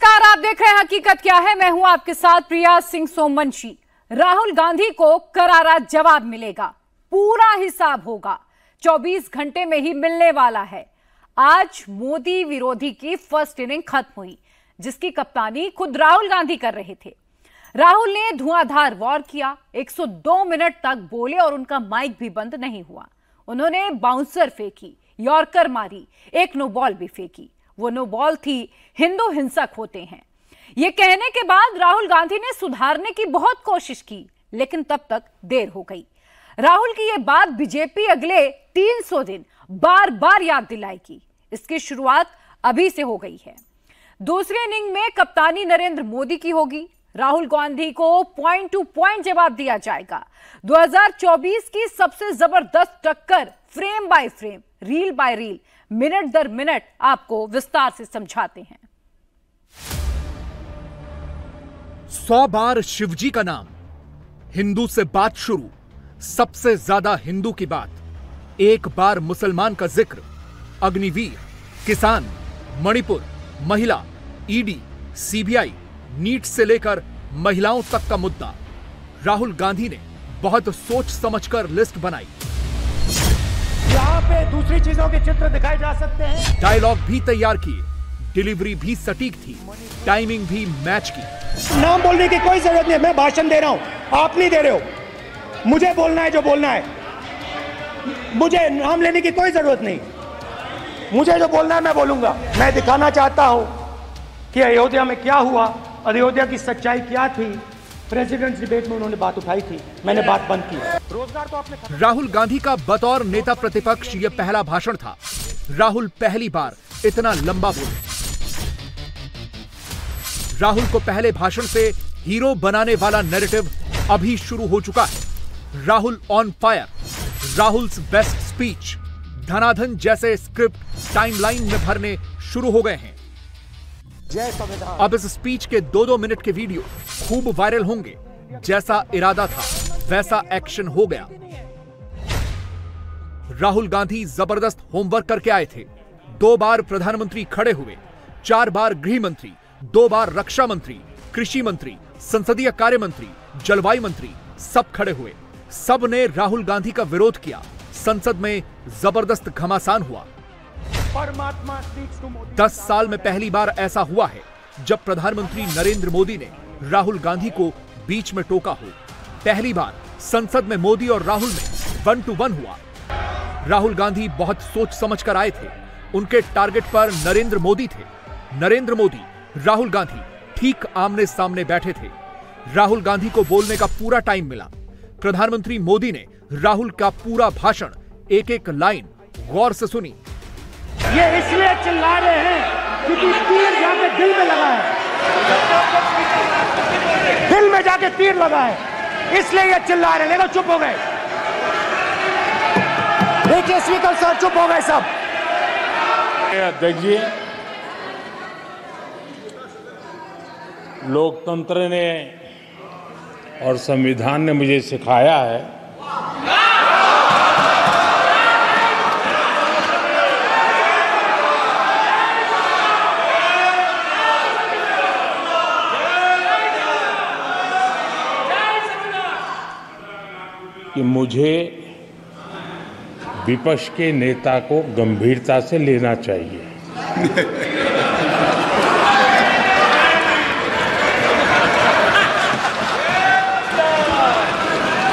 नमस्कार, आप देख रहे हैं हकीकत क्या है। मैं हूं आपके साथ प्रिया सिंह सोमवंशी। राहुल गांधी को करारा जवाब मिलेगा, पूरा हिसाब होगा, 24 घंटे में ही मिलने वाला है। आज मोदी विरोधी की फर्स्ट इनिंग खत्म हुई, जिसकी कप्तानी खुद राहुल गांधी कर रहे थे। राहुल ने धुआंधार वॉर किया, 102 मिनट तक बोले और उनका माइक भी बंद नहीं हुआ। उन्होंने बाउंसर फेंकी, यॉर्कर मारी, एक नो बॉल भी फेंकी। वो नो बॉल थी हिंदू हिंसक होते हैं। ये कहने के बाद राहुल गांधी ने सुधारने की बहुत कोशिश की, लेकिन तब तक देर हो गई। राहुल की ये बात बीजेपी अगले 300 दिन बार बार याद दिलाएगी। इसकी शुरुआत अभी से हो गई है। दूसरे इनिंग में कप्तानी नरेंद्र मोदी की होगी। राहुल गांधी को पॉइंट टू पॉइंट जवाब दिया जाएगा। 2024 की सबसे जबरदस्त टक्कर frame by frame, reel by reel, minute दर मिनट आपको विस्तार से समझाते हैं। 100 बार शिवजी का नाम, हिंदू से बात शुरू, सबसे ज्यादा हिंदू की बात, एक बार मुसलमान का जिक्र, अग्निवीर, किसान, मणिपुर, महिला, ईडी, सीबीआई, नीट से लेकर महिलाओं तक का मुद्दा। राहुल गांधी ने बहुत सोच समझकर लिस्ट बनाई। यहाँ पे दूसरी चीजों के चित्र दिखाए जा सकते हैं। डायलॉग भी तैयार किए, डिलीवरी भी सटीक थी, टाइमिंग भी मैच की। नाम बोलने की कोई जरूरत नहीं, मैं भाषण दे रहा हूं, आप नहीं दे रहे हो। मुझे बोलना है जो बोलना है, मुझे नाम लेने की कोई जरूरत नहीं। मुझे जो बोलना है मैं बोलूंगा। मैं दिखाना चाहता हूं कि अयोध्या में क्या हुआ, अयोध्या की सच्चाई क्या थी। प्रेसिडेंट्स डिबेट में उन्होंने बात उठाई थी, मैंने बात बंद की। रोजगार तो आपने। राहुल गांधी का बतौर नेता प्रतिपक्ष यह पहला भाषण था। राहुल पहली बार इतना लंबा बोले। राहुल को पहले भाषण से हीरो बनाने वाला नैरेटिव अभी शुरू हो चुका है। Rahul on fire, Rahul's best speech, धनाधन जैसे स्क्रिप्ट टाइमलाइन में भरने शुरू हो गए हैं। अब इस स्पीच के 2-2 मिनट के वीडियो खूब वायरल होंगे। जैसा इरादा था वैसा एक्शन हो गया। राहुल गांधी जबरदस्त होमवर्क करके आए थे। 2 बार प्रधानमंत्री खड़े हुए, 4 बार गृह मंत्री, 2 बार रक्षा मंत्री, कृषि मंत्री, संसदीय कार्य मंत्री, जलवायु मंत्री, सब खड़े हुए। सब ने राहुल गांधी का विरोध किया। संसद में जबरदस्त घमासान हुआ। 10 साल में पहली बार ऐसा हुआ है जब प्रधानमंत्री नरेंद्र मोदी ने राहुल गांधी को बीच में टोका हो। पहली बार संसद में मोदी और राहुल में 1 to 1 हुआ। राहुल गांधी बहुत सोच समझकर आए थे। उनके टारगेट पर नरेंद्र मोदी थे। नरेंद्र मोदी, राहुल गांधी ठीक आमने सामने बैठे थे। राहुल गांधी को बोलने का पूरा टाइम मिला। प्रधानमंत्री मोदी ने राहुल का पूरा भाषण, एक-एक लाइन गौर से सुनी। ये इसलिए चिल्ला रहे हैं क्योंकि तीर जाके दिल में लगा है, दिल में जाके तीर लगा है, इसलिए ये चिल्ला रहे हैं। देखो चुप हो गए, देखिए स्पीकर सर चुप हो गए सब। अध्यक्ष जी, लोकतंत्र ने और संविधान ने मुझे सिखाया है कि मुझे विपक्ष के नेता को गंभीरता से लेना चाहिए।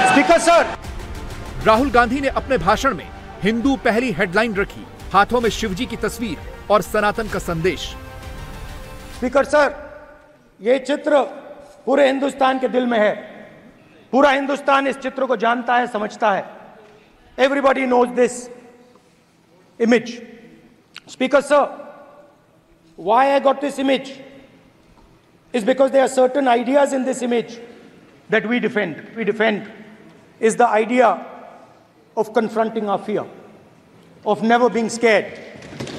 Speaker sir. राहुल गांधी ने अपने भाषण में हिंदू पहली हेडलाइन रखी, हाथों में शिवजी की तस्वीर और सनातन का संदेश। स्पीकर सर, यह चित्र पूरे हिंदुस्तान के दिल में है। पूरा हिंदुस्तान इस चित्र को जानता है, समझता है। Everybody knows this image. Speaker sir, why I got this image is because there are certain ideas in this image that we defend. We defend is the idea of confronting our fear, of never being scared.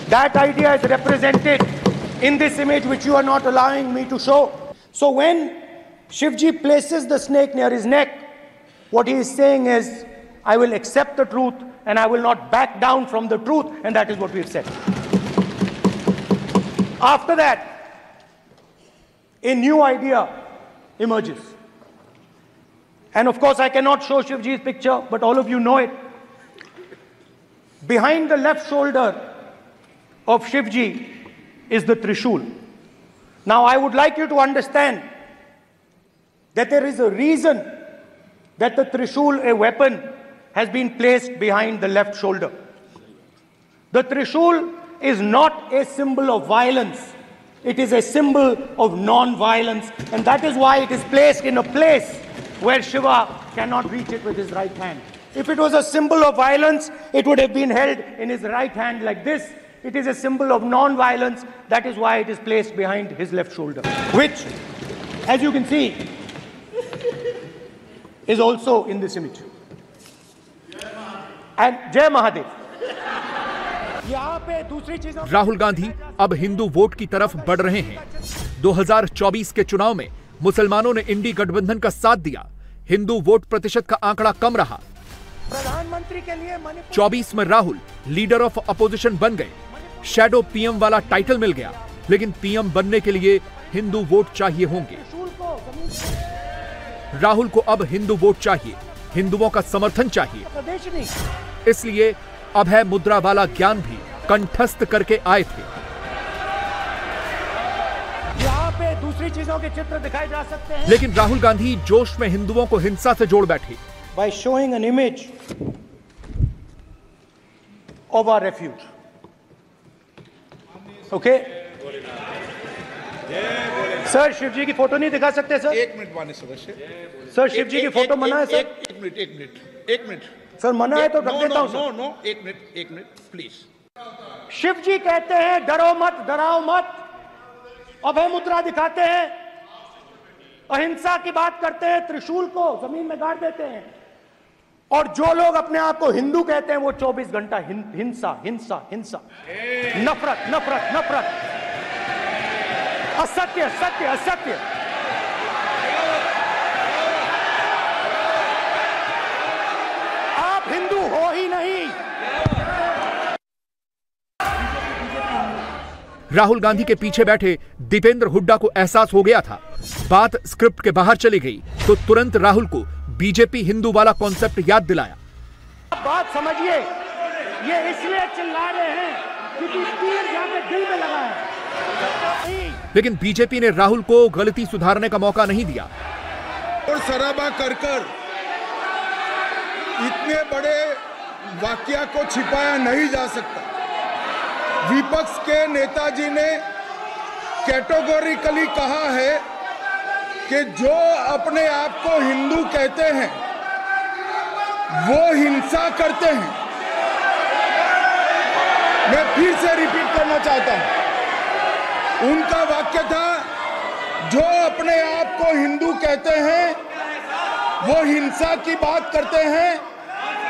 That idea is represented in this image which you are not allowing me to show. So when Shivji places the snake near his neck, what he is saying is, I will accept the truth and I will not back down from the truth, and that is what we've said. After that, a new idea emerges. And of course, I cannot show Shivji's picture, but all of you know it. Behind the left shoulder of Shivji is the Trishul. Now, I would like you to understand that there is a reason that the Trishul, a weapon, has been placed behind the left shoulder. The Trishul is not a symbol of violence. It is a symbol of non-violence, and that is why it is placed in a place where Shiva cannot reach it with his right hand. If it was a symbol of violence, it would have been held in his right hand like this. It is a symbol of non-violence. That is why it is placed behind his left shoulder, which, as you can see, is also in this image. And Jai Mahadev. Rahul Gandhi अब Hindu vote की तरफ बढ़ रहे हैं। 2024 के चुनाव में मुसलमानों ने इंडी गठबंधन का साथ दिया। हिंदू वोट प्रतिशत का आंकड़ा कम रहा। प्रधानमंत्री के लिए 24 में राहुल लीडर ऑफ अपोजिशन बन गए। शैडो पीएम वाला टाइटल मिल गया, लेकिन पीएम बनने के लिए हिंदू वोट चाहिए होंगे। राहुल को अब हिंदू वोट चाहिए, हिंदुओं का समर्थन चाहिए। इसलिए अभय मुद्रा वाला ज्ञान भी कंठस्थ करके आए थे। यहाँ पे दूसरी चीजों के चित्र दिखाए जा सकते हैं, लेकिन राहुल गांधी जोश में हिंदुओं को हिंसा से जोड़ बैठे। by showing an image of our refuge. Okay? Sir Shivji की फोटो नहीं दिखा सकते सर? एक मिनट माननीय सदस्य। सर शिवजी की फोटो मना है सर? एक मिनट सर मना है तो रख देता हूं सर। नो एक मिनट प्लीज। शिवजी कहते हैं डरो मत, डराओ मत, अभय मुद्रा दिखाते हैं, अहिंसा की बात करते हैं, त्रिशूल को जमीन में गाड़ देते हैं, और जो लोग अपने आप को हिंदू कहते हैं वो 24 घंटा हिंसा हिंसा हिंसा, नफरत नफरत नफरत, असत्य सत्य असत्य। आप हिंदू हो ही नहीं। राहुल गांधी के पीछे बैठे दीपेंद्र हुड्डा को एहसास हो गया था बात स्क्रिप्ट के बाहर चली गई, तो तुरंत राहुल को बीजेपी हिंदू वाला कॉन्सेप्ट याद दिलाया। बात समझिए, ये इसलिए चिल्ला रहे हैं क्योंकि तीर जाके दिल में लगा है। लेकिन बीजेपी ने राहुल को गलती सुधारने का मौका नहीं दिया। और सराबा कर इतने बड़े वाकया को छिपाया नहीं जा सकता। विपक्ष के नेताजी ने कैटेगोरिकली कहा है कि जो अपने आप को हिंदू कहते हैं वो हिंसा करते हैं। मैं फिर से रिपीट करना चाहता हूं, उनका वाक्य था जो अपने आप को हिंदू कहते हैं वो हिंसा की बात करते हैं,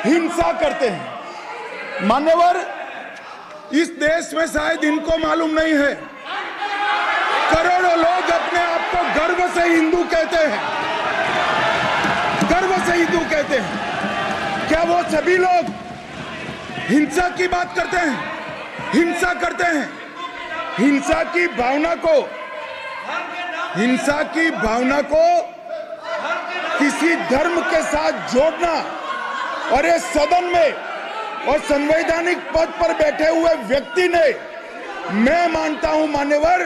हिंसा करते हैं। मान्यवर, इस देश में शायद इनको मालूम नहीं है, करोड़ों लोग अपने आप को गर्व से हिंदू कहते हैं, गर्व से हिंदू कहते हैं। क्या वो सभी लोग हिंसा की बात करते हैं, हिंसा करते हैं? हिंसा की भावना को किसी धर्म के साथ जोड़ना, और ये सदन में और संवैधानिक पद पर बैठे हुए व्यक्ति ने, मैं मानता हूं मान्यवर,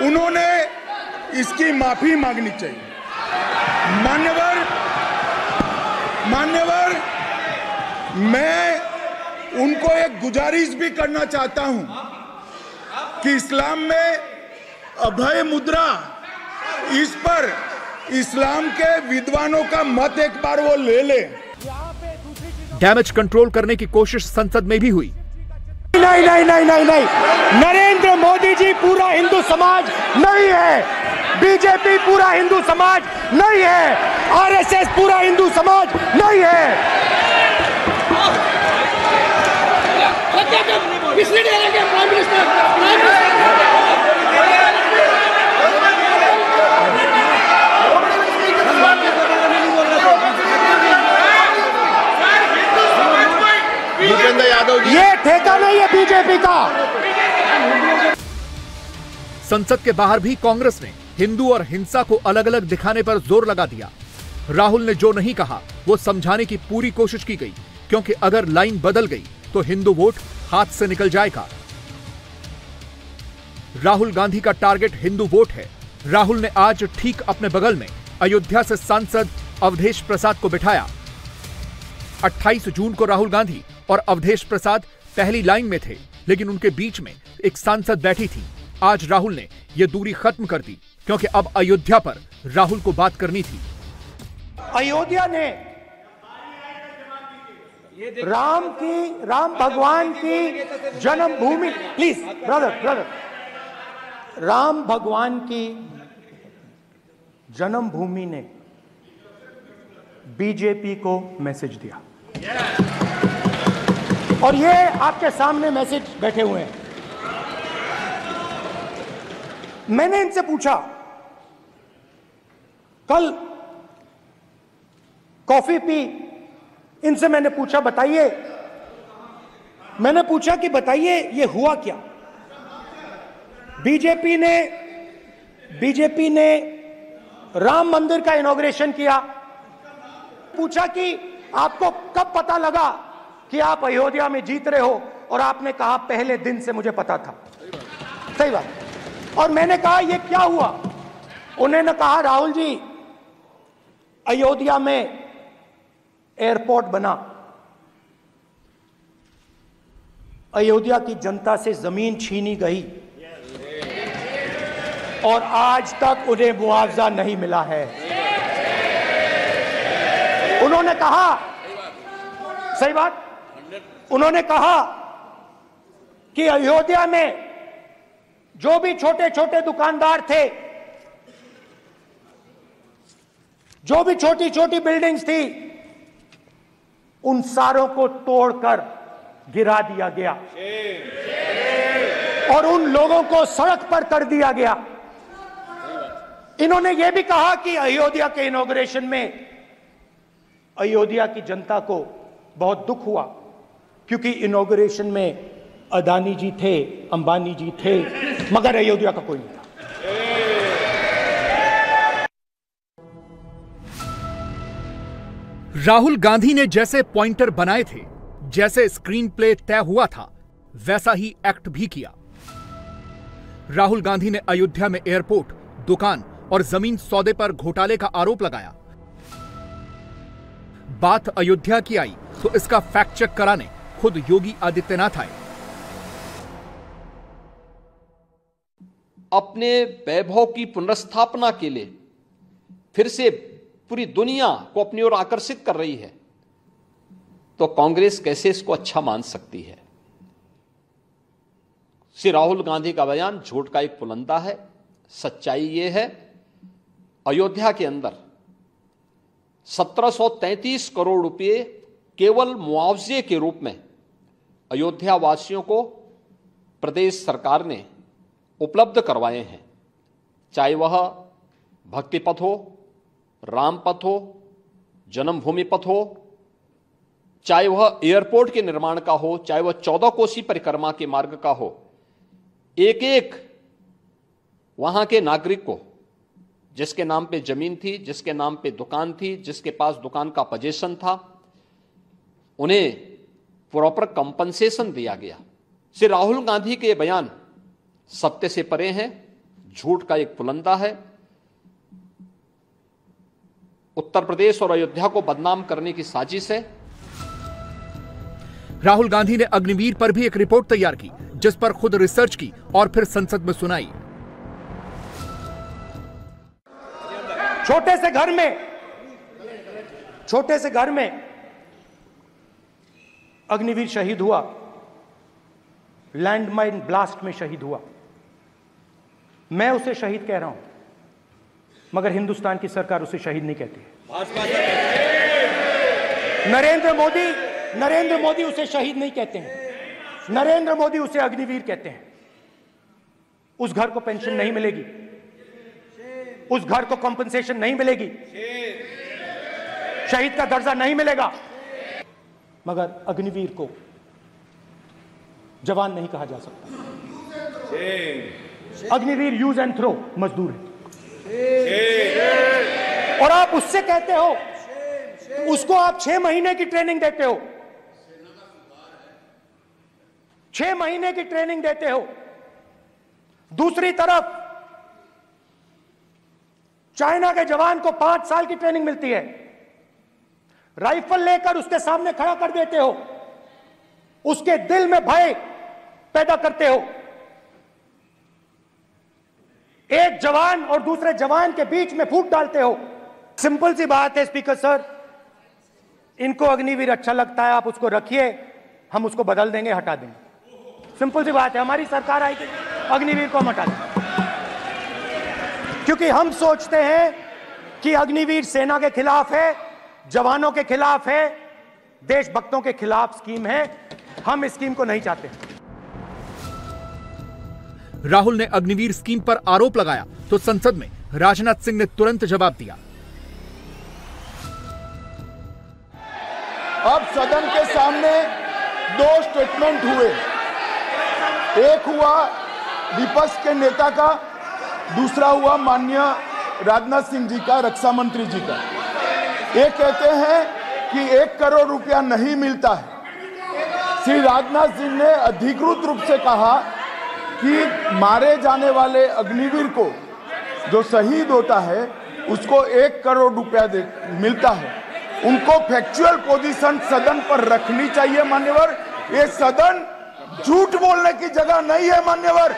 उन्होंने इसकी माफी मांगनी चाहिए। मान्यवर, मैं उनको एक गुजारिश भी करना चाहता हूं कि इस्लाम में अभय मुद्रा, इस पर इस्लाम के विद्वानों का मत एक बार वो ले ले। डैमेज कंट्रोल करने की कोशिश संसद में भी हुई। नहीं, नरेंद्र मोदी जी पूरा हिंदू समाज नहीं है, बीजेपी पूरा हिंदू समाज नहीं है, आरएसएस पूरा हिंदू समाज नहीं है। ये ठेका नहीं है बीजेपी का। संसद के बाहर भी कांग्रेस ने हिंदू और हिंसा को अलग अलग दिखाने पर जोर लगा दिया। राहुल ने जो नहीं कहा वो समझाने की पूरी कोशिश की गई, क्योंकि अगर लाइन बदल गई तो हिंदू वोट हाथ से निकल जाएगा। राहुल गांधी का टारगेट हिंदू वोट है। राहुल ने आज ठीक अपने बगल में अयोध्या से सांसद अवधेश प्रसाद को बिठाया। 28 जून को राहुल गांधी और अवधेश प्रसाद पहली लाइन में थे, लेकिन उनके बीच में एक सांसद बैठी थी। आज राहुल ने यह दूरी खत्म कर दी, क्योंकि अब अयोध्या पर राहुल को बात करनी थी। अयोध्या ने राम भगवान की जन्मभूमि, प्लीज ब्रदर, राम भगवान की जन्मभूमि ने बीजेपी को मैसेज दिया, और ये आपके सामने मैसेज बैठे हुए हैं। मैंने इनसे पूछा, कल कॉफी पी, इनसे मैंने पूछा बताइए, मैंने पूछा कि बताइए ये हुआ क्या। बीजेपी ने राम मंदिर का इनॉग्रेशन किया। पूछा कि आपको कब पता लगा कि आप अयोध्या में जीत रहे हो, और आपने कहा पहले दिन से मुझे पता था। सही बात। और मैंने कहा ये क्या हुआ। उन्होंने कहा राहुल जी, अयोध्या में एयरपोर्ट बना, अयोध्या की जनता से जमीन छीनी गई और आज तक उन्हें मुआवजा नहीं मिला है। उन्होंने कहा, सही बात, उन्होंने कहा कि अयोध्या में जो भी छोटे छोटे दुकानदार थे, जो भी छोटी छोटी बिल्डिंग्स थी, उन सारों को तोड़कर गिरा दिया गया और उन लोगों को सड़क पर कर दिया गया। इन्होंने यह भी कहा कि अयोध्या के इनॉग्रेशन में अयोध्या की जनता को बहुत दुख हुआ, क्योंकि इनॉग्रेशन में अदानी जी थे, अंबानी जी थे, मगर अयोध्या का कोई नहीं था। राहुल गांधी ने जैसे पॉइंटर बनाए थे, जैसे स्क्रीन प्ले तय हुआ था, वैसा ही एक्ट भी किया। राहुल गांधी ने अयोध्या में एयरपोर्ट, दुकान और जमीन सौदे पर घोटाले का आरोप लगाया। बात अयोध्या की आई तो इसका फैक्ट चेक कराने खुद योगी आदित्यनाथ आए। अपने वैभव की पुनर्स्थापना के लिए फिर से पूरी दुनिया को अपनी ओर आकर्षित कर रही है, तो कांग्रेस कैसे इसको अच्छा मान सकती है। श्री राहुल गांधी का बयान झूठ का एक पुलंदा है। सच्चाई यह है, अयोध्या के अंदर 1733 करोड़ रुपए केवल मुआवजे के रूप में अयोध्या वासियों को प्रदेश सरकार ने उपलब्ध करवाए हैं। चाहे वह भक्ति पथ हो, राम पथ हो, जन्मभूमि पथ हो, चाहे वह एयरपोर्ट के निर्माण का हो, चाहे वह 14 कोसी परिक्रमा के मार्ग का हो, एक एक वहां के नागरिक को, जिसके नाम पे जमीन थी, जिसके नाम पे दुकान थी, जिसके पास दुकान का पोजीशन था, उन्हें प्रॉपर कंपनसेशन दिया गया। श्री राहुल गांधी के बयान सत्य से परे हैं, झूठ का एक पुलंदा है। उत्तर प्रदेश और अयोध्या को बदनाम करने की साजिश है। राहुल गांधी ने अग्निवीर पर भी एक रिपोर्ट तैयार की, जिस पर खुद रिसर्च की और फिर संसद में सुनाई। छोटे से घर में अग्निवीर शहीद हुआ, लैंडमाइन ब्लास्ट में शहीद हुआ। मैं उसे शहीद कह रहा हूं, मगर हिंदुस्तान की सरकार उसे शहीद नहीं कहती है। नरेंद्र मोदी उसे शहीद नहीं कहते हैं। नरेंद्र मोदी उसे अग्निवीर कहते हैं। उस घर को पेंशन नहीं मिलेगी, उस घर को कॉम्पनसेशन नहीं मिलेगी, शहीद का दर्जा नहीं मिलेगा, मगर अग्निवीर को जवान नहीं कहा जा सकता। अग्निवीर यूज एंड थ्रो मजदूर है। और आप उससे कहते हो, उसको आप 6 महीने की ट्रेनिंग देते हो, 6 महीने की ट्रेनिंग देते हो। दूसरी तरफ चाइना के जवान को 5 साल की ट्रेनिंग मिलती है, राइफल लेकर उसके सामने खड़ा कर देते हो, उसके दिल में भय पैदा करते हो। एक जवान और दूसरे जवान के बीच में फूट डालते हो। सिंपल सी बात है स्पीकर सर, इनको अग्निवीर अच्छा लगता है, आप उसको रखिए, हम उसको बदल देंगे, हटा देंगे। सिंपल सी बात है, हमारी सरकार आएगी, अग्निवीर को हम हटा देंगे, क्योंकि हम सोचते हैं कि अग्निवीर सेना के खिलाफ है, जवानों के खिलाफ है, देशभक्तों के खिलाफ स्कीम है। हम इस स्कीम को नहीं चाहते। राहुल ने अग्निवीर स्कीम पर आरोप लगाया तो संसद में राजनाथ सिंह ने तुरंत जवाब दिया। अब सदन के सामने 2 स्टेटमेंट हुए, एक हुआ विपक्ष के नेता का, दूसरा हुआ माननीय राजनाथ सिंह जी का, रक्षा मंत्री जी का। ये कहते हैं कि 1 करोड़ रुपया नहीं मिलता है। श्री राजनाथ सिंह ने अधिकृत रूप से कहा कि मारे जाने वाले अग्निवीर को जो शहीद होता है उसको 1 करोड़ रुपया मिलता है। उनको फैक्चुअल पोजीशन सदन पर रखनी चाहिए मान्यवर। ये सदन झूठ बोलने की जगह नहीं है मान्यवर,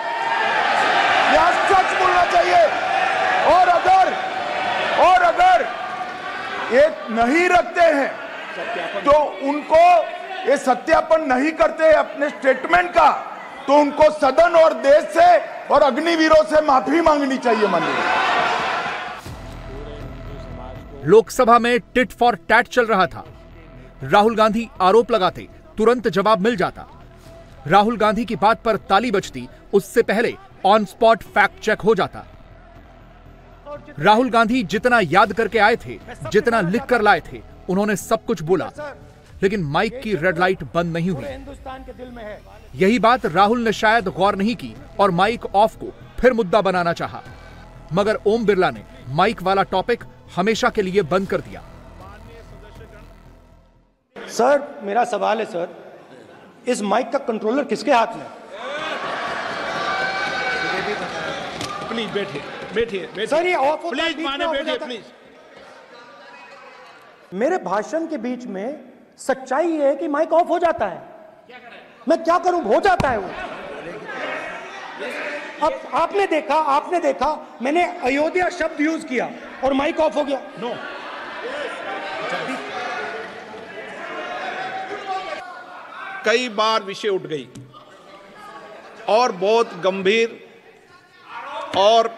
यहां सच बोलना चाहिए। और अगर ये नहीं रखते हैं तो उनको ये सत्यापन नहीं करते अपने स्टेटमेंट का, तो उनको सदन और देश से और अग्निवीरों से माफी मांगनी चाहिए माननीय। लोकसभा में टिट फॉर टैट चल रहा था। राहुल गांधी आरोप लगाते, तुरंत जवाब मिल जाता। राहुल गांधी की बात पर ताली बजती, उससे पहले ऑन स्पॉट फैक्ट चेक हो जाता। राहुल गांधी जितना याद करके आए थे, जितना लिख कर लाए थे, उन्होंने सब कुछ बोला, लेकिन माइक की रेड लाइट बंद नहीं हुई। यही बात राहुल ने शायद गौर नहीं की और माइक ऑफ को फिर मुद्दा बनाना चाहा, मगर ओम बिरला ने माइक वाला टॉपिक हमेशा के लिए बंद कर दिया। सर मेरा सवाल है सर, इस माइक का कंट्रोलर किसके हाथ में? प्लीज बैठिए सर ये ऑफ होता है, प्लीज माने बैठिए प्लीज। मेरे भाषण के बीच में सच्चाई है कि माइक ऑफ हो जाता है। मैं क्या करूं, हो जाता है वो। अब आपने देखा मैंने अयोध्या शब्द यूज किया और माइक ऑफ हो गया। नो, कई बार विषय उठ गई और बहुत गंभीर, और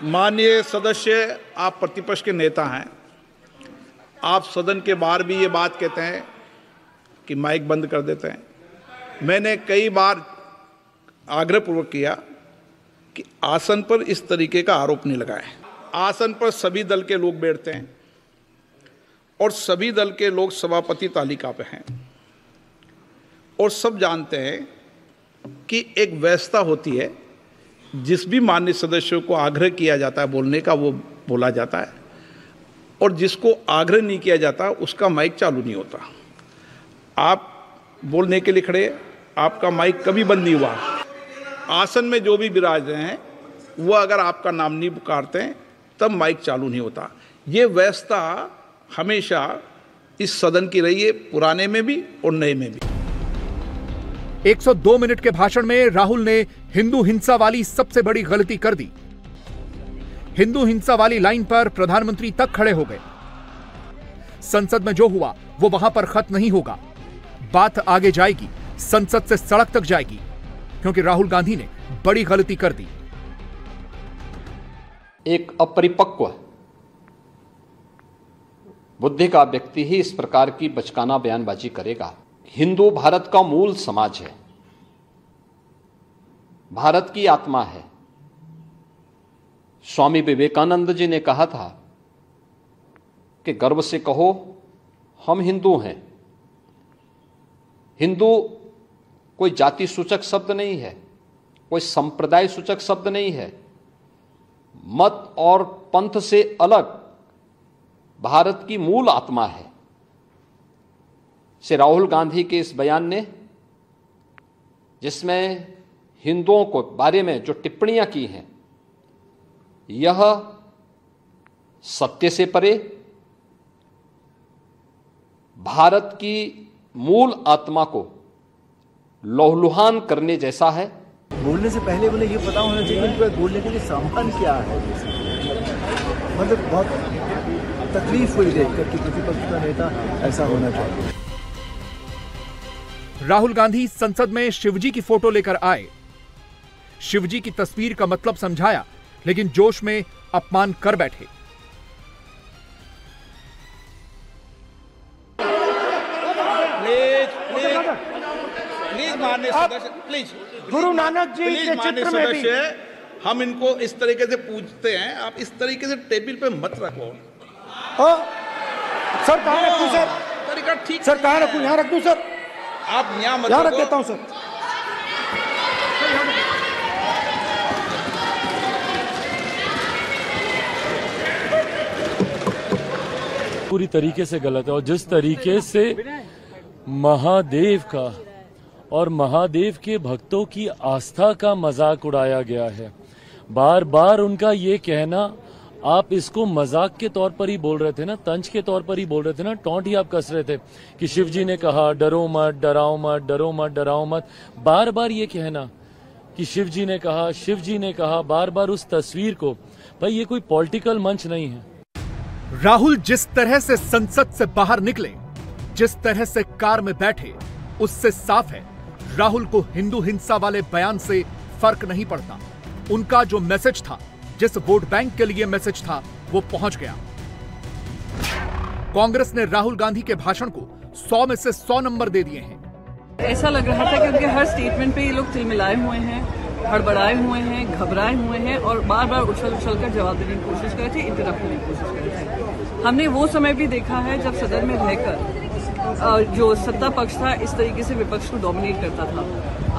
माननीय सदस्य आप प्रतिपक्ष के नेता हैं, आप सदन के बाहर भी ये बात कहते हैं कि माइक बंद कर देते हैं। मैंने कई बार आग्रहपूर्वक किया कि आसन पर इस तरीके का आरोप नहीं लगाएं। आसन पर सभी दल के लोग बैठते हैं और सभी दल के लोग सभापति तालिका पे हैं, और सब जानते हैं कि एक व्यवस्था होती है, जिस भी माननीय सदस्यों को आग्रह किया जाता है बोलने का वो बोला जाता है, और जिसको आग्रह नहीं किया जाता उसका माइक चालू नहीं होता। आप बोलने के लिए खड़े, आपका माइक कभी बंद नहीं हुआ। आसन में जो भी विराज रहे हैं वो अगर आपका नाम नहीं पुकारते हैं तब माइक चालू नहीं होता। ये व्यवस्था हमेशा इस सदन की रही है, पुराने में भी और नए में भी। 102 मिनट के भाषण में राहुल ने हिंदू हिंसा वाली सबसे बड़ी गलती कर दी। हिंदू हिंसा वाली लाइन पर प्रधानमंत्री तक खड़े हो गए। संसद में जो हुआ वो वहां पर खत्म नहीं होगा, बात आगे जाएगी, संसद से सड़क तक जाएगी, क्योंकि राहुल गांधी ने बड़ी गलती कर दी। एक अपरिपक्व बुद्धि का व्यक्ति ही इस प्रकार की बचकाना बयानबाजी करेगा। हिंदू भारत का मूल समाज है, भारत की आत्मा है। स्वामी विवेकानंद जी ने कहा था कि गर्व से कहो हम हिंदू हैं। हिंदू कोई जाति सूचक शब्द नहीं है, कोई संप्रदाय सूचक शब्द नहीं है। मत और पंथ से अलग भारत की मूल आत्मा है। श्री राहुल गांधी के इस बयान ने, जिसमें हिंदुओं को बारे में जो टिप्पणियां की हैं, यह सत्य से परे भारत की मूल आत्मा को लहूलुहान करने जैसा है। बोलने से पहले उन्हें ये पता होना चाहिए उनके पास बोलने के लिए सामान क्या है। मतलब बहुत तकलीफ हुई देखकर कि प्रतिपक्ष का नेता ऐसा होना चाहिए। राहुल गांधी संसद में शिवजी की फोटो लेकर आए, शिवजी की तस्वीर का मतलब समझाया, लेकिन जोश में अपमान कर बैठे। प्लीज माननीय सदस्य, प्लीज गुरु नानक जी के चित्र में भी हम इनको इस तरीके से पूछते हैं, आप इस तरीके से टेबल पे मत रखो। सर कहाँ रखूं सर? तरीका ठीक सर कहाँ रखूं? यहाँ रख दूं सर? आप यहाँ मत यहाँ रख देता हूँ सर। पूरी तरीके से गलत है। और जिस तरीके से महादेव का और महादेव के भक्तों की आस्था का मजाक उड़ाया गया है, बार बार उनका ये कहना, आप इसको मजाक के तौर पर ही बोल रहे थे ना, तंज के तौर पर ही बोल रहे थे ना, टॉन्ट ही आप कस रहे थे कि शिवजी ने कहा डरो मत, डराओ मत, डरो मत, डराओ मत। बार बार ये कहना कि शिवजी ने कहा, शिवजी ने कहा, बार बार उस तस्वीर को, भाई ये कोई पॉलिटिकल मंच नहीं है। राहुल जिस तरह से संसद से बाहर निकले, जिस तरह से कार में बैठे, उससे साफ है राहुल को हिंदू हिंसा वाले बयान से फर्क नहीं पड़ता। उनका जो मैसेज था, जिस वोट बैंक के लिए मैसेज था, वो पहुंच गया। कांग्रेस ने राहुल गांधी के भाषण को 100 में से 100 नंबर दे दिए हैं। ऐसा लग रहा था कि उनके हर स्टेटमेंट पे ये लोग तिलमिलाए हुए हैं, हड़बड़ाए हुए हैं, घबराए हुए हैं और बार बार उछल उछल कर जवाब देने की कोशिश कर रहे थे, इंटरप्ट करने की कोशिश कर रहे थे। हमने वो समय भी देखा है जब सदन में रहकर जो सत्ता पक्ष था इस तरीके से विपक्ष को डोमिनेट करता था।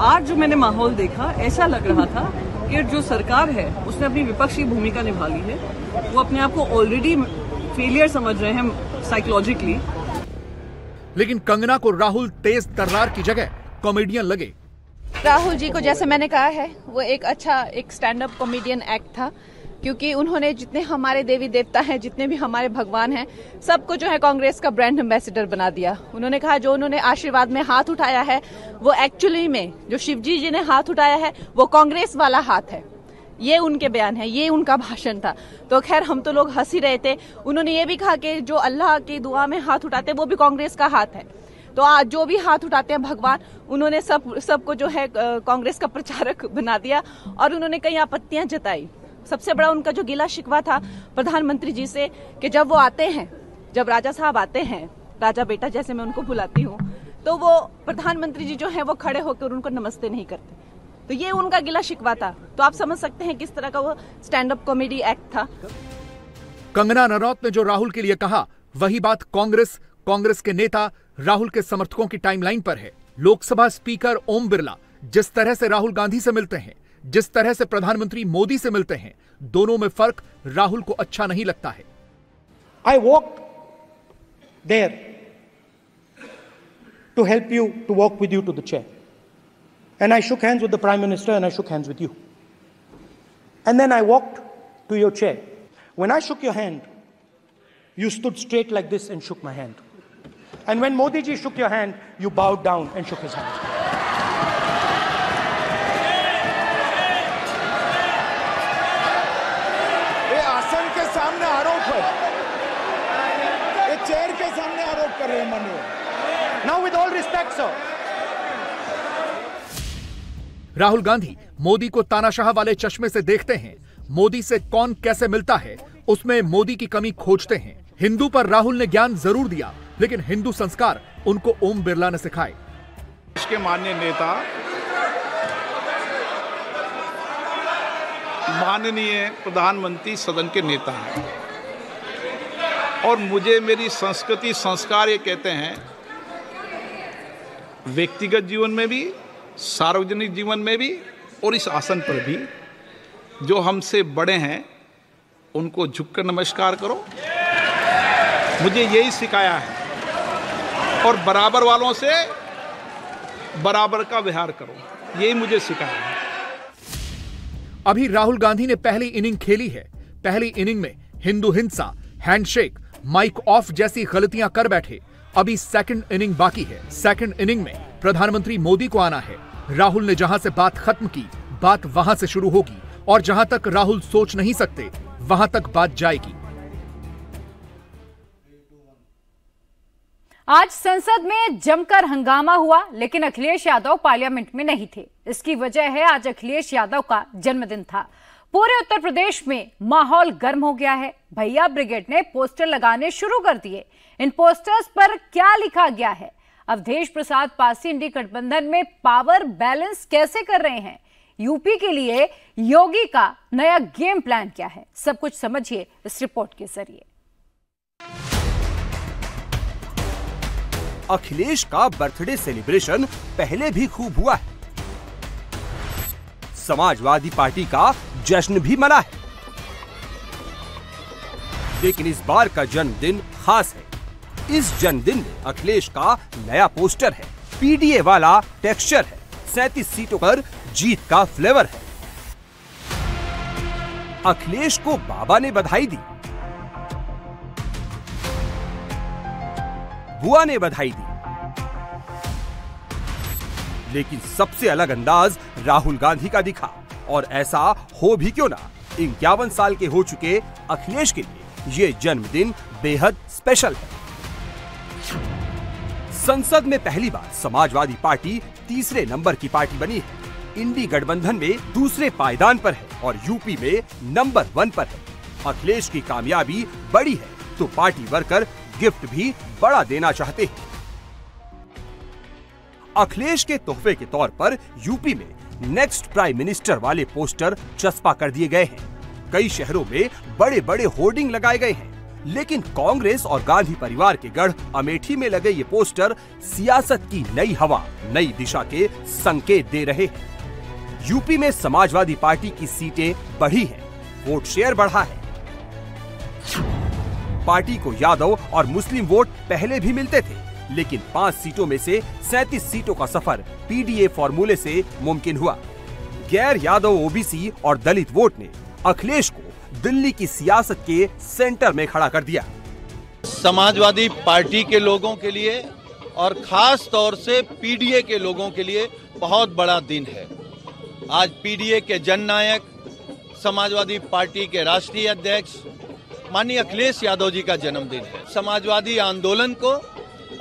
आज जो मैंने माहौल देखा, ऐसा लग रहा था कि जो सरकार है उसने अपनी विपक्ष की भूमिका निभा ली है। वो अपने आप को ऑलरेडी फेलियर समझ रहे हैं साइकोलॉजिकली। लेकिन कंगना को राहुल तेज तर्रार की जगह कॉमेडियन लगे। राहुल जी को जैसे मैंने कहा है, वो एक अच्छा एक स्टैंड अप कॉमेडियन एक्ट था, क्योंकि उन्होंने जितने हमारे देवी देवता हैं, जितने भी हमारे भगवान हैं, सबको जो है कांग्रेस का ब्रांड एम्बेसडर बना दिया। उन्होंने कहा जो उन्होंने आशीर्वाद में हाथ उठाया है, वो एक्चुअली में जो शिवजी जी ने हाथ उठाया है वो कांग्रेस वाला हाथ है। ये उनके बयान है, ये उनका भाषण था। तो खैर हम तो लोग हंस ही रहे थे। उन्होंने ये भी कहा कि जो अल्लाह की दुआ में हाथ उठाते हैं वो भी कांग्रेस का हाथ है। तो आज जो भी हाथ उठाते हैं भगवान, उन्होंने सबको जो है कांग्रेस का प्रचारक बना दिया और उन्होंने कई आपत्तियां जताई। सबसे बड़ा उनका जो गिला शिकवा था प्रधानमंत्री जी से कि जब वो आते हैं, जब राजा साहब आते हैं, राजा बेटा जैसे मैं उनको बुलाती हूँ, तो वो प्रधानमंत्री जी जो है वो खड़े होकर उनको नमस्ते नहीं करते। तो ये उनका गिला शिकवा था। तो आप समझ सकते हैं किस तरह का वो स्टैंड अप कॉमेडी एक्ट था। कंगना रनौत ने जो राहुल के लिए कहा, वही बात कांग्रेस के नेता राहुल के समर्थकों की टाइमलाइन पर है। लोकसभा स्पीकर ओम बिरला जिस तरह से राहुल गांधी से मिलते हैं, जिस तरह से प्रधानमंत्री मोदी से मिलते हैं, दोनों में फर्क राहुल को अच्छा नहीं लगता है। I walked there to help you, to walk with you to the chair. And I shook hands with the Prime Minister and I shook hands with you. And then I walked to your chair. When I shook your hand, you stood straight like this and shook my hand. And when Modi ji shook your hand, you bowed down and shook his hand. ये आसन के सामने आरोप है, ये chair के सामने आरोप कर रहे हैं माननीय। Now with all respect, sir. Rahul Gandhi Modi को तानाशाह वाले चश्मे से देखते हैं। मोदी से कौन कैसे मिलता है, उसमें मोदी की कमी खोजते हैं। हिंदू पर राहुल ने ज्ञान जरूर दिया, लेकिन हिंदू संस्कार उनको ओम बिरला ने सिखाए। देश के माननीय नेता, माननीय प्रधानमंत्री सदन के नेता हैं और मुझे मेरी संस्कृति संस्कार ये कहते हैं, व्यक्तिगत जीवन में भी, सार्वजनिक जीवन में भी और इस आसन पर भी, जो हमसे बड़े हैं उनको झुककर नमस्कार करो। मुझे यही सिखाया है और बराबर वालों से बराबर का व्यवहार करो, यही मुझे सिखाया है। अभी राहुल गांधी ने पहली इनिंग खेली है। पहली इनिंग में हिंदू हिंसा, हैंडशेक, माइक ऑफ जैसी गलतियां कर बैठे। अभी सेकंड इनिंग बाकी है। सेकंड इनिंग में प्रधानमंत्री मोदी को आना है। राहुल ने जहां से बात खत्म की, बात वहां से शुरू होगी और जहां तक राहुल सोच नहीं सकते वहां तक बात जाएगी। आज संसद में जमकर हंगामा हुआ, लेकिन अखिलेश यादव पार्लियामेंट में नहीं थे। इसकी वजह है आज अखिलेश यादव का जन्मदिन था। पूरे उत्तर प्रदेश में माहौल गर्म हो गया है। भैया ब्रिगेड ने पोस्टर लगाने शुरू कर दिए। इन पोस्टर्स पर क्या लिखा गया है? अवधेश प्रसाद पासी इंडी गठबंधन में पावर बैलेंस कैसे कर रहे हैं? यूपी के लिए योगी का नया गेम प्लान क्या है? सब कुछ समझिए इस रिपोर्ट के जरिए। अखिलेश का बर्थडे सेलिब्रेशन पहले भी खूब हुआ है। समाजवादी पार्टी का जश्न भी मना है, लेकिन इस बार का जन्मदिन खास है। इस जन्मदिन में अखिलेश का नया पोस्टर है, पीडीए वाला टेक्सचर है, 37 सीटों पर जीत का फ्लेवर है। अखिलेश को बाबा ने बधाई दी, बुआ ने बधाई दी, लेकिन सबसे अलग अंदाज राहुल गांधी का दिखा। और ऐसा हो भी क्यों ना, 51 साल के हो चुके अखिलेश के लिए ये जन्मदिन बेहद स्पेशल है। संसद में पहली बार समाजवादी पार्टी तीसरे नंबर की पार्टी बनी है। इंडी गठबंधन में दूसरे पायदान पर है और यूपी में नंबर 1 पर है। अखिलेश की कामयाबी बड़ी है तो पार्टी वर्कर गिफ्ट भी बड़ा देना चाहते हैं। अखिलेश के तोहफे के तौर पर यूपी में नेक्स्ट प्राइम मिनिस्टर वाले पोस्टर चस्पा कर दिए गए हैं। कई शहरों में बड़े बड़े होर्डिंग लगाए गए हैं, लेकिन कांग्रेस और गांधी परिवार के गढ़ अमेठी में लगे ये पोस्टर सियासत की नई हवा, नई दिशा के संकेत दे रहे हैं। यूपी में समाजवादी पार्टी की सीटें बढ़ी हैं, वोट शेयर बढ़ा है। पार्टी को यादव और मुस्लिम वोट पहले भी मिलते थे, लेकिन 5 सीटों में से 37 सीटों का सफर पीडीए फॉर्मूले से मुमकिन हुआ। गैर यादव ओबीसी और दलित वोट ने अखिलेश को दिल्ली की सियासत के सेंटर में खड़ा कर दिया। समाजवादी पार्टी के लोगों के लिए और खास तौर से पीडीए के लोगों के लिए बहुत बड़ा दिन है। आज पीडीए के जननायक, समाजवादी पार्टी के राष्ट्रीय अध्यक्ष माननीय अखिलेश यादव जी का जन्मदिन है। समाजवादी आंदोलन को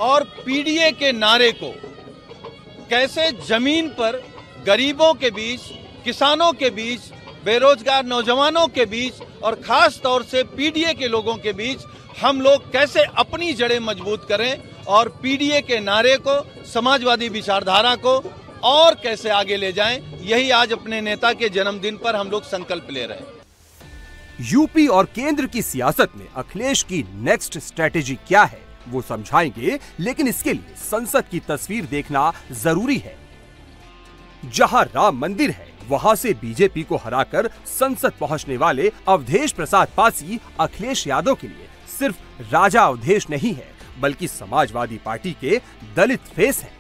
और पीडीए के नारे को कैसे जमीन पर गरीबों के बीच, किसानों के बीच, बेरोजगार नौजवानों के बीच और खास तौर से पीडीए के लोगों के बीच हम लोग कैसे अपनी जड़ें मजबूत करें और पीडीए के नारे को, समाजवादी विचारधारा को और कैसे आगे ले जाएं, यही आज अपने नेता के जन्मदिन पर हम लोग संकल्प ले रहे हैं। यूपी और केंद्र की सियासत में अखिलेश की नेक्स्ट स्ट्रेटेजी क्या है वो समझाएंगे, लेकिन इसके लिए संसद की तस्वीर देखना जरूरी है। जहां राम मंदिर है, वहां से बीजेपी को हराकर संसद पहुंचने वाले अवधेश प्रसाद पासी अखिलेश यादव के लिए सिर्फ राजा अवधेश नहीं है, बल्कि समाजवादी पार्टी के दलित फेस हैं।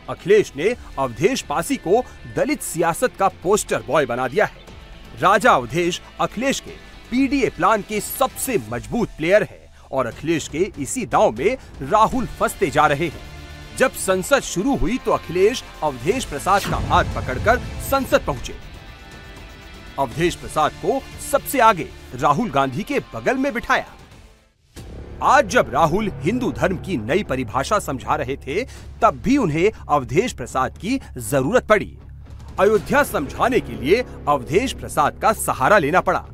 अखिलेश ने अवधेश पासी को दलित सियासत का पोस्टर बॉय बना दिया है। राजा अवधेश अखिलेश के पीडीए प्लान के सबसे मजबूत प्लेयर है और अखिलेश के इसी दांव में राहुल फंसते जा रहे हैं। जब संसद शुरू हुई तो अखिलेश अवधेश प्रसाद का हाथ पकड़कर संसद पहुंचे। अवधेश प्रसाद को सबसे आगे राहुल गांधी के बगल में बिठाया। आज जब राहुल हिंदू धर्म की नई परिभाषा समझा रहे थे, तब भी उन्हें अवधेश प्रसाद की जरूरत पड़ी। अयोध्या समझाने के लिए अवधेश प्रसाद का सहारा लेना पड़ा।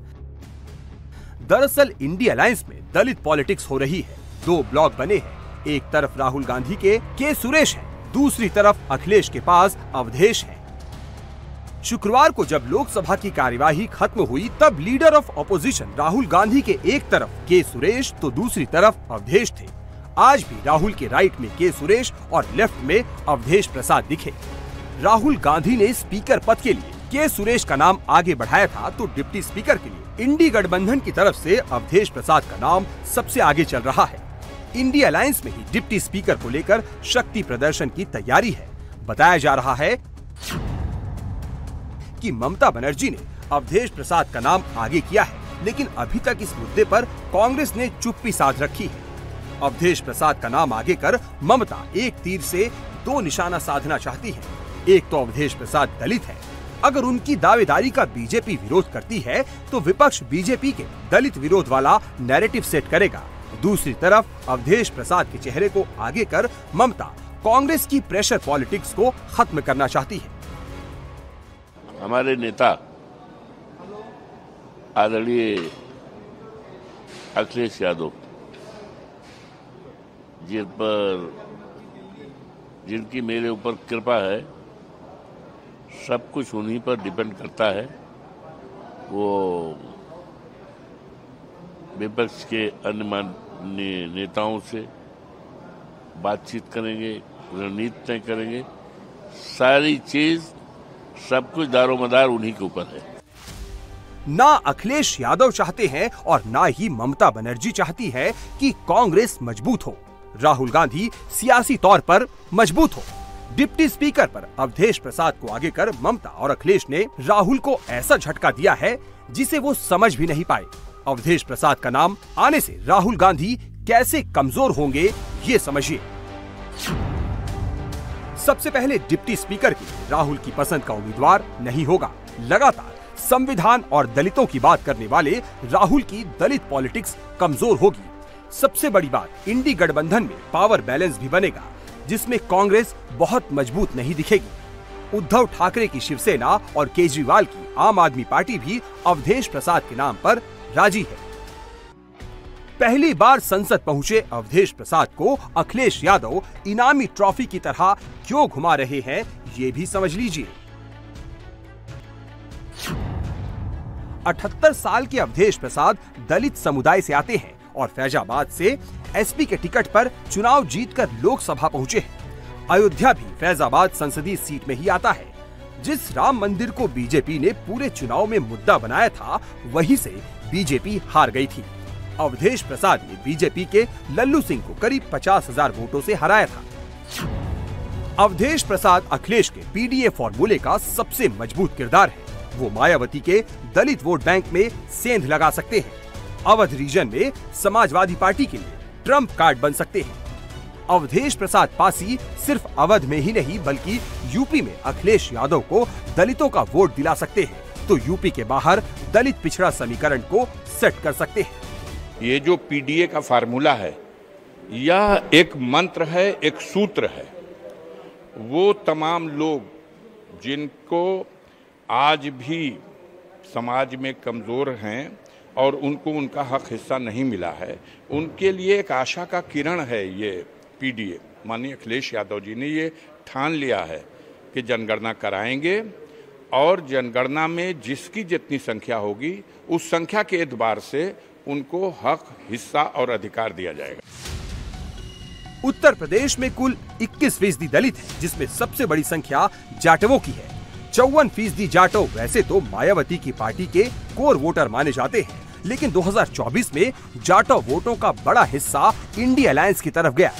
दरअसल इंडी अलायंस में दलित पॉलिटिक्स हो रही है। 2 ब्लॉक बने हैं, एक तरफ राहुल गांधी के सुरेश है, दूसरी तरफ अखिलेश के पास अवधेश है। शुक्रवार को जब लोकसभा की कार्यवाही खत्म हुई, तब leader of opposition Rahul Gandhi के एक तरफ के सुरेश तो दूसरी तरफ अवधेश थे। आज भी राहुल के राइट में के सुरेश और लेफ्ट में अवधेश प्रसाद दिखे। राहुल गांधी ने स्पीकर पद के लिए के सुरेश का नाम आगे बढ़ाया था, तो डिप्टी स्पीकर के लिए इंडी गठबंधन की तरफ से अवधेश प्रसाद का नाम सबसे आगे चल रहा है। इंडी अलायंस में ही डिप्टी स्पीकर को लेकर शक्ति प्रदर्शन की तैयारी है। बताया जा रहा है कि ममता बनर्जी ने अवधेश प्रसाद का नाम आगे किया है, लेकिन अभी तक इस मुद्दे पर कांग्रेस ने चुप्पी साध रखी है। अवधेश प्रसाद का नाम आगे कर ममता एक तीर से दो निशाना साधना चाहती है। एक तो अवधेश प्रसाद दलित है, अगर उनकी दावेदारी का बीजेपी विरोध करती है तो विपक्ष बीजेपी के दलित विरोध वाला नैरेटिव सेट करेगा। दूसरी तरफ अवधेश प्रसाद के चेहरे को आगे कर ममता कांग्रेस की प्रेशर पॉलिटिक्स को खत्म करना चाहती है। हमारे नेता आदरणीय अखिलेश यादव जिनकी मेरे ऊपर कृपा है, सब कुछ उन्हीं पर डिपेंड करता है। वो विपक्ष के अन्य माननीय नेताओं से बातचीत करेंगे, रणनीति तय करेंगे, सारी चीज सब कुछ दारोमदार उन्हीं के ऊपर है। ना अखिलेश यादव चाहते हैं और ना ही ममता बनर्जी चाहती है कि कांग्रेस मजबूत हो, राहुल गांधी सियासी तौर पर मजबूत हो। डिप्टी स्पीकर पर अवधेश प्रसाद को आगे कर ममता और अखिलेश ने राहुल को ऐसा झटका दिया है जिसे वो समझ भी नहीं पाए। अवधेश प्रसाद का नाम आने से राहुल गांधी कैसे कमजोर होंगे ये समझिए। सबसे पहले डिप्टी स्पीकर की राहुल की पसंद का उम्मीदवार नहीं होगा। लगातार संविधान और दलितों की बात करने वाले राहुल की दलित पॉलिटिक्स कमजोर होगी। सबसे बड़ी बात, इंडी गठबंधन में पावर बैलेंस भी बनेगा, जिसमें कांग्रेस बहुत मजबूत नहीं दिखेगी। उद्धव ठाकरे की शिवसेना और केजरीवाल की आम आदमी पार्टी भी अवधेश प्रसाद के नाम पर राजी है। पहली बार संसद पहुंचे अवधेश प्रसाद को अखिलेश यादव इनामी ट्रॉफी की तरह क्यों घुमा रहे हैं, ये भी समझ लीजिए। 78 साल के अवधेश प्रसाद दलित समुदाय से आते हैं और फैजाबाद से एसपी के टिकट पर चुनाव जीतकर लोकसभा पहुंचे हैं। अयोध्या भी फैजाबाद संसदीय सीट में ही आता है। जिस राम मंदिर को बीजेपी ने पूरे चुनाव में मुद्दा बनाया था, वहीं से बीजेपी हार गई थी। अवधेश प्रसाद ने बीजेपी के लल्लू सिंह को करीब 50,000 वोटों से हराया था। अवधेश प्रसाद अखिलेश के पीडीए फॉर्मूले का सबसे मजबूत किरदार है। वो मायावती के दलित वोट बैंक में सेंध लगा सकते हैं। अवध रीजन में समाजवादी पार्टी के लिए ट्रम्प कार्ड बन सकते हैं। अवधेश प्रसाद पासी सिर्फ अवध में ही नहीं बल्कि यूपी में अखिलेश यादव को दलितों का वोट दिला सकते हैं, तो यूपी के बाहर दलित पिछड़ा समीकरण को सेट कर सकते हैं। ये जो पीडीए का फार्मूला है, यह एक मंत्र है, एक सूत्र है। वो तमाम लोग जिनको आज भी समाज में कमजोर हैं और उनको उनका हक हिस्सा नहीं मिला है, उनके लिए एक आशा का किरण है ये पीडीए। माननीय अखिलेश यादव जी ने ये ठान लिया है कि जनगणना कराएंगे और जनगणना में जिसकी जितनी संख्या होगी उस संख्या के एतबार से उनको हक, हिस्सा और अधिकार दिया जाएगा। उत्तर प्रदेश में कुल 21% दलित है, जिसमें सबसे बड़ी संख्या जाटवों की है। 54% जाटव वैसे तो मायावती की पार्टी के कोर वोटर माने जाते हैं, लेकिन 2024 में जाटव वोटों का बड़ा हिस्सा इंडी अलायंस की तरफ गया।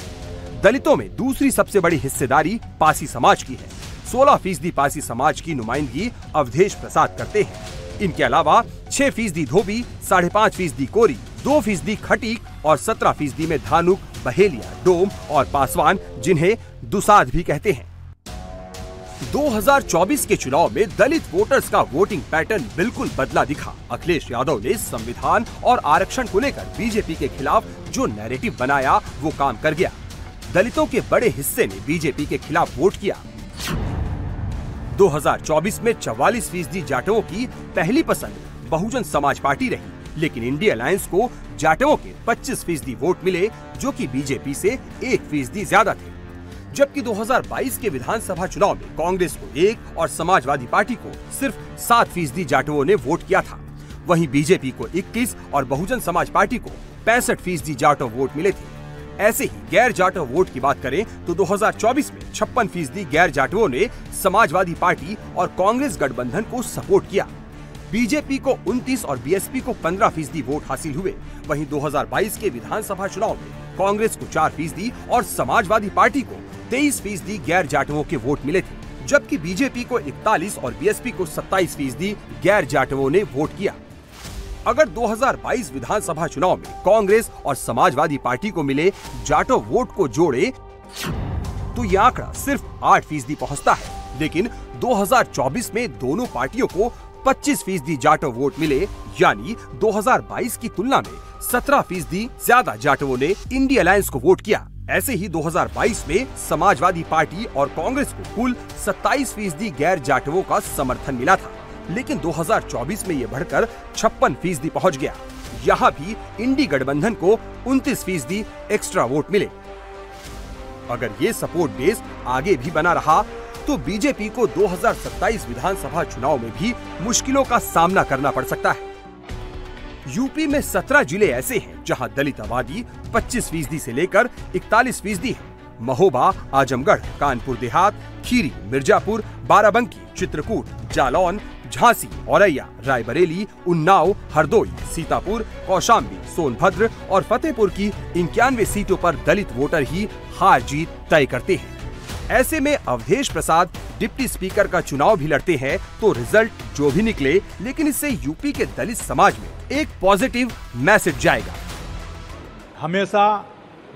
दलितों में दूसरी सबसे बड़ी हिस्सेदारी पासी समाज की है। 16% पासी समाज की नुमाइंदगी अवधेश प्रसाद करते हैं। इनके अलावा 6% धोबी, 5.5% कोरी, 2% खटीक और 17% में धानुक, बहेलिया, डोम और पासवान, जिन्हें दुसाध भी कहते हैं। 2024 के चुनाव में दलित वोटर्स का वोटिंग पैटर्न बिल्कुल बदला दिखा। अखिलेश यादव ने संविधान और आरक्षण को लेकर बीजेपी के खिलाफ जो नैरेटिव बनाया वो काम कर गया। दलितों के बड़े हिस्से ने बीजेपी के खिलाफ वोट किया। 2024 में 44% जाटवों की पहली पसंद बहुजन समाज पार्टी रही, लेकिन इंडिया अलायंस को जाटवों के 25% वोट मिले, जो कि बीजेपी से 1% ज्यादा थे। जबकि 2022 के विधानसभा चुनाव में कांग्रेस को 1 और समाजवादी पार्टी को सिर्फ 7% जाटवों ने वोट किया था। वहीं बीजेपी को 21 और बहुजन समाज पार्टी को 65% जाटव वोट मिले थे। ऐसे ही गैर जाटव वोट की बात करें तो 2024 में 56% गैर जाटवों ने समाजवादी पार्टी और कांग्रेस गठबंधन को सपोर्ट किया। बीजेपी को 29 और बीएसपी को 15% वोट हासिल हुए। वहीं 2022 के विधानसभा चुनाव में कांग्रेस को 4% और समाजवादी पार्टी को 23% गैर जाटवों के वोट मिले थे, जबकि बीजेपी को 41 और बीएसपी को 27% गैर जाटवों ने वोट किया। अगर 2022 विधानसभा चुनाव में कांग्रेस और समाजवादी पार्टी को मिले जाटव वोट को जोड़े तो यह आंकड़ा सिर्फ 8% पहुंचता है, लेकिन 2024 में दोनों पार्टियों को 25% जाटव वोट मिले, यानी 2022 की तुलना में 17% ज्यादा जाटवों ने इंडिया अलायंस को वोट किया। ऐसे ही 2022 में समाजवादी पार्टी और कांग्रेस को कुल 27% गैर जाटवों का समर्थन मिला था, लेकिन 2024 में ये बढ़कर 56% पहुंच गया। यहाँ भी इंडी गठबंधन को 29% एक्स्ट्रा वोट मिले। अगर ये सपोर्ट बेस आगे भी बना रहा तो बीजेपी को 2027 विधानसभा चुनाव में भी मुश्किलों का सामना करना पड़ सकता है। यूपी में 17 जिले ऐसे हैं जहां दलित आबादी 25% से लेकर 41% है। महोबा, आजमगढ़, कानपुर देहात, खीरी, मिर्जापुर, बाराबंकी, चित्रकूट, जालौन, झांसी, औरैया, रायबरेली, उन्नाव, हरदोई, सीतापुर, कौशाम्बी, सोनभद्र और फतेहपुर की 91 सीटों पर दलित वोटर ही हार जीत तय करते हैं। ऐसे में अवधेश प्रसाद डिप्टी स्पीकर का चुनाव भी लड़ते हैं तो रिजल्ट जो भी निकले, लेकिन इससे यूपी के दलित समाज में एक पॉजिटिव मैसेज जाएगा। हमेशा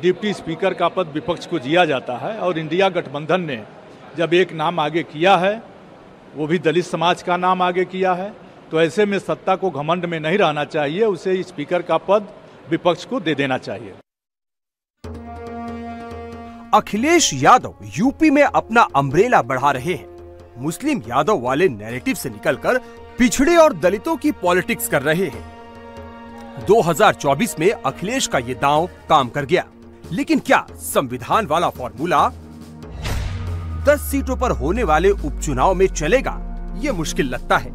डिप्टी स्पीकर का पद विपक्ष को दिया जाता है और इंडिया गठबंधन ने जब एक नाम आगे किया है, वो भी दलित समाज का नाम आगे किया है, तो ऐसे में सत्ता को घमंड में नहीं रहना चाहिए, उसे स्पीकर का पद विपक्ष को दे देना चाहिए। अखिलेश यादव यूपी में अपना अम्ब्रेला बढ़ा रहे हैं। मुस्लिम यादव वाले नैरेटिव से निकलकर पिछड़े और दलितों की पॉलिटिक्स कर रहे हैं। 2024 में अखिलेश का ये दांव काम कर गया, लेकिन क्या संविधान वाला फॉर्मूला 10 सीटों पर होने वाले उपचुनाव में चलेगा? ये मुश्किल लगता है।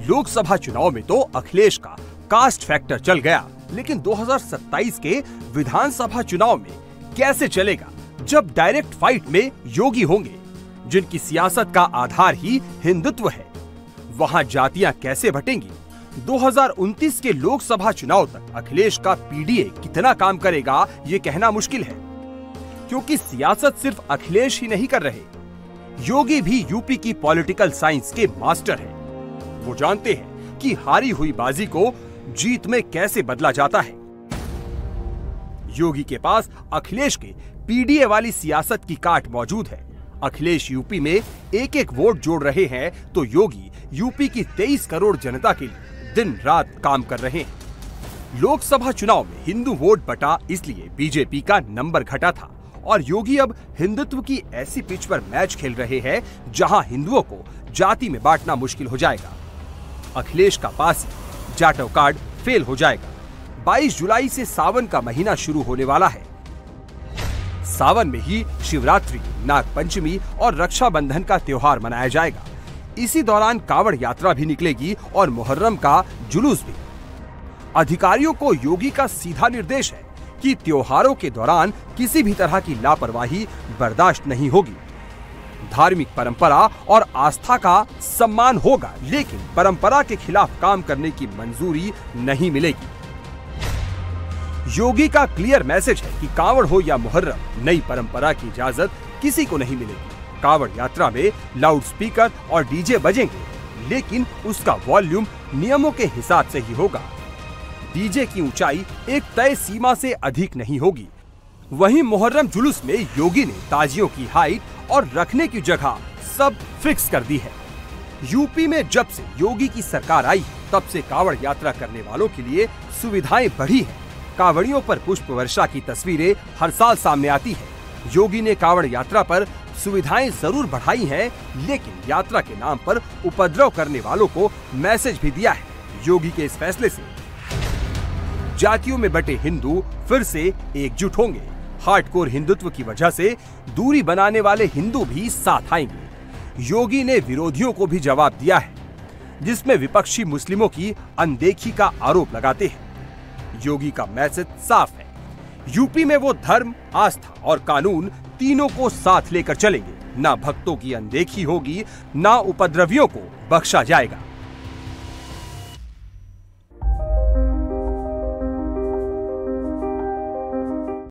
लोकसभा चुनाव में तो अखिलेश का कास्ट फैक्टर चल गया, लेकिन 2027 के विधानसभा चुनाव में कैसे चलेगा जब डायरेक्ट फाइट में योगी होंगे, जिनकी सियासत का आधार ही हिंदुत्व है? वहां जातियां कैसे बटेंगी? 2029 के लोकसभा चुनाव तक अखिलेश का पीडीए कितना काम करेगा ये कहना मुश्किल है, क्योंकि सियासत सिर्फ अखिलेश ही नहीं कर रहे। योगी भी यूपी की पॉलिटिकल साइंस के मास्टर हैं। वो जानते हैं कि हारी हुई बाजी को जीत में कैसे बदला जाता है। योगी के पास अखिलेश के पीडीए वाली सियासत की काट मौजूद है। अखिलेश यूपी में एक एक वोट जोड़ रहे हैं तो योगी यूपी की 23 करोड़ जनता के लिए दिन रात काम कर रहे हैं। लोकसभा चुनाव में हिंदू वोट बटा, इसलिए बीजेपी का नंबर घटा था और योगी अब हिंदुत्व की ऐसी पिच पर मैच खेल रहे हैं जहां हिंदुओं को जाति में बांटना मुश्किल हो जाएगा। अखिलेश का पास जाटव कार्ड फेल हो जाएगा। 22 जुलाई से सावन का महीना शुरू होने वाला है। सावन में ही शिवरात्रि, नाग पंचमी और रक्षाबंधन का त्योहार मनाया जाएगा। इसी दौरान कांवड़ यात्रा भी निकलेगी और मुहर्रम का जुलूस भी। अधिकारियों को योगी का सीधा निर्देश है कि त्योहारों के दौरान किसी भी तरह की लापरवाही बर्दाश्त नहीं होगी। धार्मिक परंपरा और आस्था का सम्मान होगा, लेकिन परंपरा के खिलाफ काम करने की मंजूरी नहीं मिलेगी। योगी का क्लियर मैसेज है कि कांवड़ हो या मुहर्रम, नई परंपरा की इजाजत किसी को नहीं मिलेगी। कांवड़ यात्रा में लाउड स्पीकर और डीजे बजेंगे, लेकिन उसका वॉल्यूम नियमों के हिसाब से ही होगा। डीजे की ऊंचाई एक तय सीमा से अधिक नहीं होगी। वहीं मुहर्रम जुलूस में योगी ने ताजियों की हाइट और रखने की जगह सब फिक्स कर दी है। यूपी में जब से योगी की सरकार आई तब से कांवड़ यात्रा करने वालों के लिए सुविधाएं बढ़ी हैं। कांवड़ियों पर पुष्प वर्षा की तस्वीरें हर साल सामने आती है। योगी ने कांवड़ यात्रा पर सुविधाएं जरूर बढ़ाई हैं, लेकिन यात्रा के नाम पर उपद्रव करने वालों को मैसेज भी दिया है। योगी के इस फैसले से जातियों में बटे हिंदू फिर से एकजुट होंगे। हार्डकोर हिंदुत्व की वजह से दूरी बनाने वाले हिंदू भी साथ आएंगे। योगी ने विरोधियों को भी जवाब दिया है, जिसमें विपक्षी मुस्लिमों की अनदेखी का आरोप लगाते हैं। योगी का मैसेज साफ है। यूपी में वो धर्म, आस्था और कानून तीनों को साथ लेकर चलेंगे। ना भक्तों की अनदेखी होगी, ना उपद्रवियों को बख्शा जाएगा।